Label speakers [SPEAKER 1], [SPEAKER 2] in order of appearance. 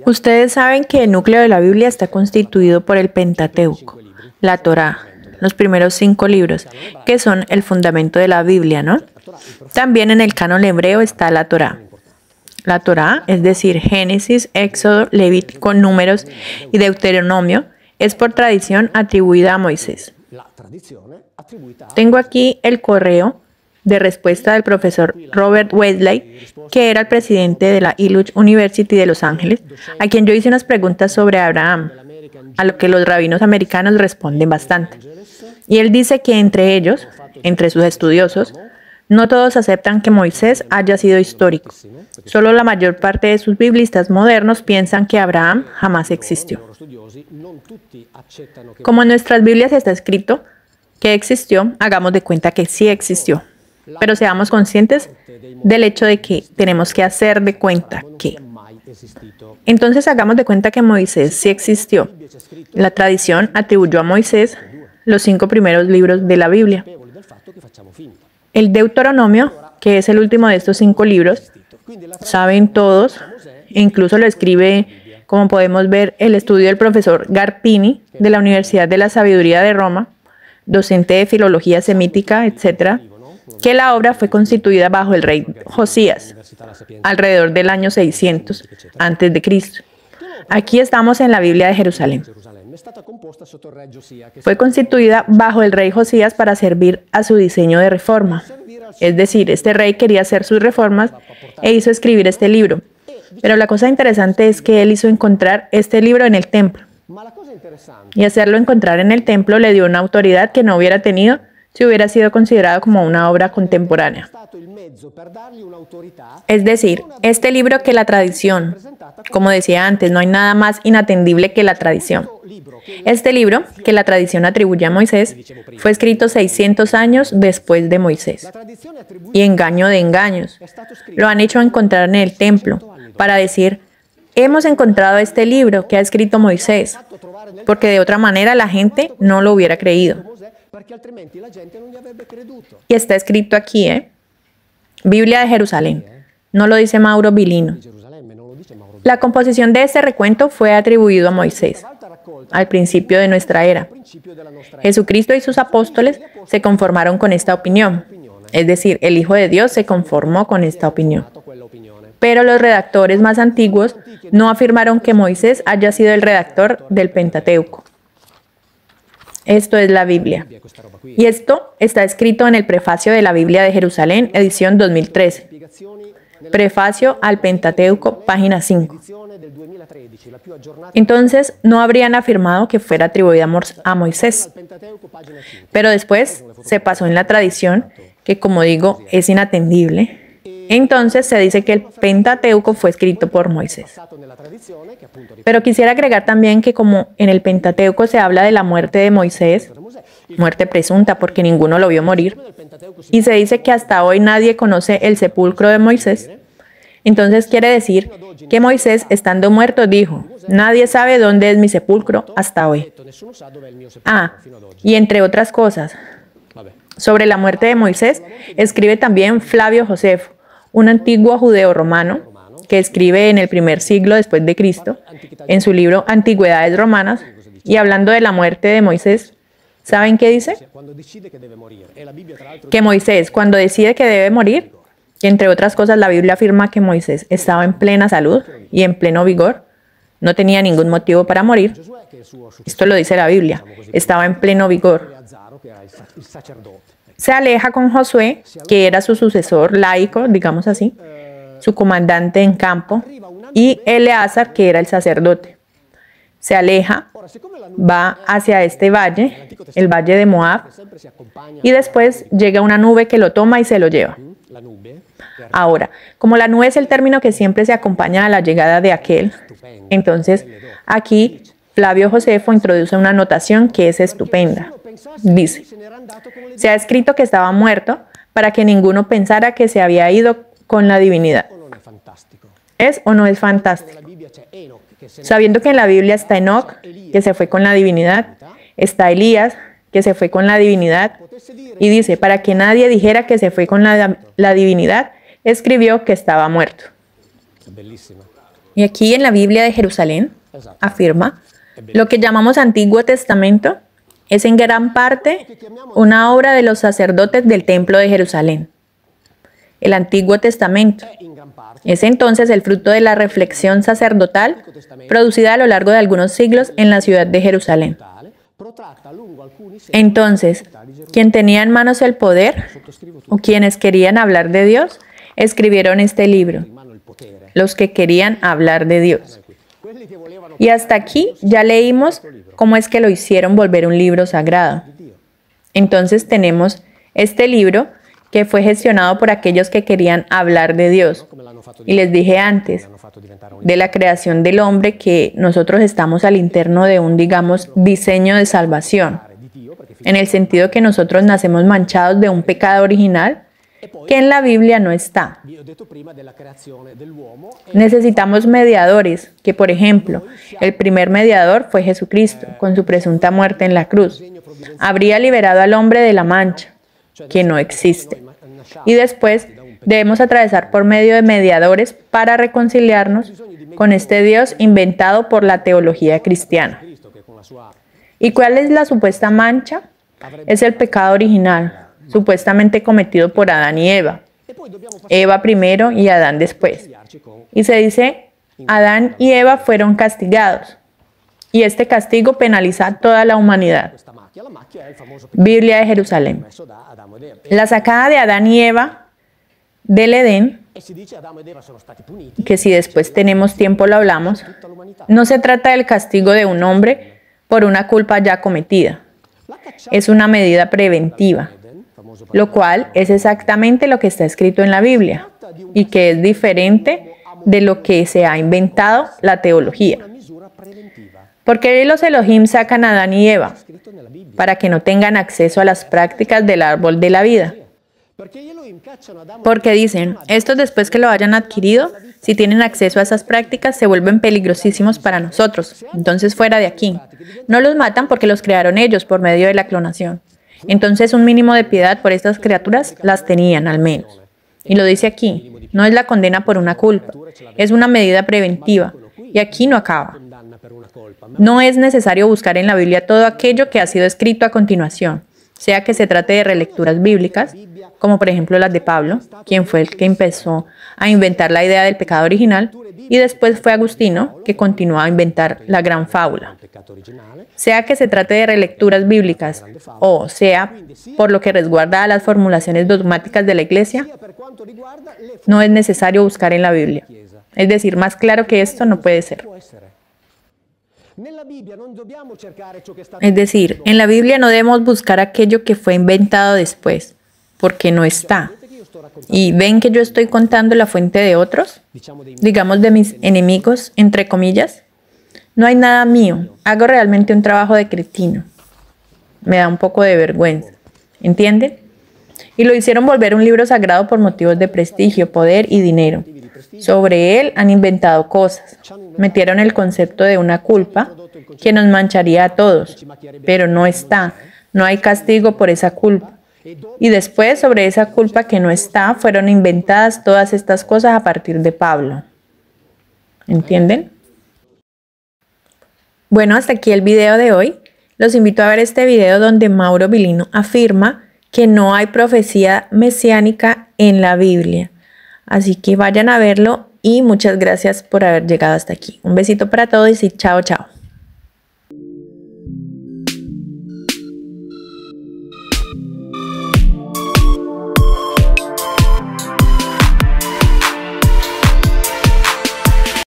[SPEAKER 1] Ustedes saben que el núcleo de la Biblia está constituido por el Pentateuco, la Torá, los primeros 5 libros, que son el fundamento de la Biblia, ¿no? También en el canon hebreo está la Torá. La Torá, es decir, Génesis, Éxodo, Levítico, Números y Deuteronomio, es por tradición atribuida a Moisés. Tengo aquí el correo de respuesta del profesor Robert Wesley, que era el presidente de la Eluch University de Los Ángeles, a quien yo hice unas preguntas sobre Abraham, a lo que los rabinos americanos responden bastante. Y él dice que entre ellos, entre sus estudiosos, no todos aceptan que Moisés haya sido histórico. Solo la mayor parte de sus biblistas modernos piensan que Abraham jamás existió. Como en nuestras Biblias está escrito que existió, hagamos de cuenta que sí existió. Pero seamos conscientes del hecho de que tenemos que hacer de cuenta que. Entonces hagamos de cuenta que Moisés sí existió. La tradición atribuyó a Moisés los 5 primeros libros de la Biblia. El Deuteronomio, que es el último de estos 5 libros, saben todos, e incluso lo escribe, como podemos ver, el estudio del profesor Garpini de la Universidad de la Sabiduría de Roma, docente de filología semítica, etc., que la obra fue constituida bajo el rey Josías, alrededor del año 600 a.C. Aquí estamos en la Biblia de Jerusalén. Fue constituida bajo el rey Josías para servir a su diseño de reforma. Es decir, este rey quería hacer sus reformas e hizo escribir este libro. Pero la cosa interesante es que él hizo encontrar este libro en el templo. Y hacerlo encontrar en el templo le dio una autoridad que no hubiera tenido si hubiera sido considerado como una obra contemporánea. Es decir, este libro que la tradición, como decía antes, no hay nada más inatendible que la tradición. Este libro, que la tradición atribuye a Moisés, fue escrito 600 años después de Moisés. Y engaño de engaños. Lo han hecho encontrar en el templo para decir, hemos encontrado este libro que ha escrito Moisés, porque de otra manera la gente no lo hubiera creído. Y está escrito aquí, Biblia de Jerusalén. No lo dice Mauro Bilino. La composición de este recuento fue atribuido a Moisés, al principio de nuestra era. Jesucristo y sus apóstoles se conformaron con esta opinión. Es decir, el Hijo de Dios se conformó con esta opinión. Pero los redactores más antiguos no afirmaron que Moisés haya sido el redactor del Pentateuco. Esto es la Biblia. Y esto está escrito en el prefacio de la Biblia de Jerusalén, edición 2013. Prefacio al Pentateuco, página 5. Entonces, no habrían afirmado que fuera atribuida a Moisés. Pero después se pasó en la tradición, que como digo, es inatendible. Entonces se dice que el Pentateuco fue escrito por Moisés. Pero quisiera agregar también que como en el Pentateuco se habla de la muerte de Moisés, muerte presunta porque ninguno lo vio morir, y se dice que hasta hoy nadie conoce el sepulcro de Moisés, entonces quiere decir que Moisés, estando muerto, dijo, nadie sabe dónde es mi sepulcro hasta hoy. Y entre otras cosas, sobre la muerte de Moisés, escribe también Flavio Josefo, un antiguo judeo romano que escribe en el primer siglo después de Cristo, en su libro Antigüedades Romanas, y hablando de la muerte de Moisés, ¿saben qué dice? Que Moisés, cuando decide que debe morir, y entre otras cosas la Biblia afirma que Moisés estaba en plena salud y en pleno vigor, no tenía ningún motivo para morir, esto lo dice la Biblia, estaba en pleno vigor. Se aleja con Josué, que era su sucesor laico, digamos así, su comandante en campo, y Eleazar, que era el sacerdote. Se aleja, va hacia este valle, el valle de Moab, y después llega una nube que lo toma y se lo lleva. Ahora, como la nube es el término que siempre se acompaña a la llegada de aquel, entonces aquí Flavio Josefo introduce una anotación que es estupenda. Dice, se ha escrito que estaba muerto para que ninguno pensara que se había ido con la divinidad. ¿Es o no es fantástico? Sabiendo que en la Biblia está Enoc, que se fue con la divinidad, está Elías, que se fue con la divinidad, y dice, para que nadie dijera que se fue con la divinidad, escribió que estaba muerto. Y aquí en la Biblia de Jerusalén afirma, lo que llamamos Antiguo Testamento es en gran parte una obra de los sacerdotes del Templo de Jerusalén. El Antiguo Testamento es entonces el fruto de la reflexión sacerdotal producida a lo largo de algunos siglos en la ciudad de Jerusalén. Entonces, quien tenía en manos el poder o quienes querían hablar de Dios, escribieron este libro. Los que querían hablar de Dios. Y hasta aquí ya leímos cómo es que lo hicieron volver un libro sagrado. Entonces tenemos este libro que fue gestionado por aquellos que querían hablar de Dios. Y les dije antes, de la creación del hombre, que nosotros estamos al interno de un, digamos, diseño de salvación. En el sentido que nosotros nacemos manchados de un pecado original que en la Biblia no está. Necesitamos mediadores, que por ejemplo, el primer mediador fue Jesucristo, con su presunta muerte en la cruz. Habría liberado al hombre de la mancha, que no existe. Y después debemos atravesar por medio de mediadores para reconciliarnos con este Dios inventado por la teología cristiana. ¿Y cuál es la supuesta mancha? Es el pecado original, supuestamente cometido por Adán y Eva. Eva primero y Adán después. Y se dice, Adán y Eva fueron castigados. Y este castigo penaliza a toda la humanidad. Biblia de Jerusalén. La sacada de Adán y Eva del Edén, que si después tenemos tiempo lo hablamos, no se trata del castigo de un hombre por una culpa ya cometida. Es una medida preventiva, lo cual es exactamente lo que está escrito en la Biblia y que es diferente de lo que se ha inventado la teología. ¿Por qué los Elohim sacan a Adán y Eva? Para que no tengan acceso a las prácticas del árbol de la vida. Porque dicen, estos después que lo hayan adquirido, si tienen acceso a esas prácticas, se vuelven peligrosísimos para nosotros. Entonces fuera de aquí. No los matan porque los crearon ellos por medio de la clonación. Entonces un mínimo de piedad por estas criaturas las tenían al menos. Y lo dice aquí, no es la condena por una culpa, es una medida preventiva. Y aquí no acaba. No es necesario buscar en la Biblia todo aquello que ha sido escrito a continuación, sea que se trate de relecturas bíblicas, como por ejemplo las de Pablo, quien fue el que empezó a inventar la idea del pecado original, y después fue Agustino, que continuó a inventar la gran fábula. Sea que se trate de relecturas bíblicas, o sea, por lo que resguarda a las formulaciones dogmáticas de la Iglesia, no es necesario buscar en la Biblia. Es decir, más claro que esto no puede ser. Es decir, en la Biblia no debemos buscar aquello que fue inventado después, porque no está. ¿Y ven que yo estoy contando la fuente de otros? Digamos de mis enemigos, entre comillas. No hay nada mío. Hago realmente un trabajo de cretino. Me da un poco de vergüenza. ¿Entienden? Y lo hicieron volver un libro sagrado por motivos de prestigio, poder y dinero. Sobre él han inventado cosas. Metieron el concepto de una culpa que nos mancharía a todos. Pero no está. No hay castigo por esa culpa. Y después, sobre esa culpa que no está, fueron inventadas todas estas cosas a partir de Pablo. ¿Entienden? Bueno, hasta aquí el video de hoy. Los invito a ver este video donde Mauro Bilino afirma que no hay profecía mesiánica en la Biblia. Así que vayan a verlo y muchas gracias por haber llegado hasta aquí. Un besito para todos y chao, chao.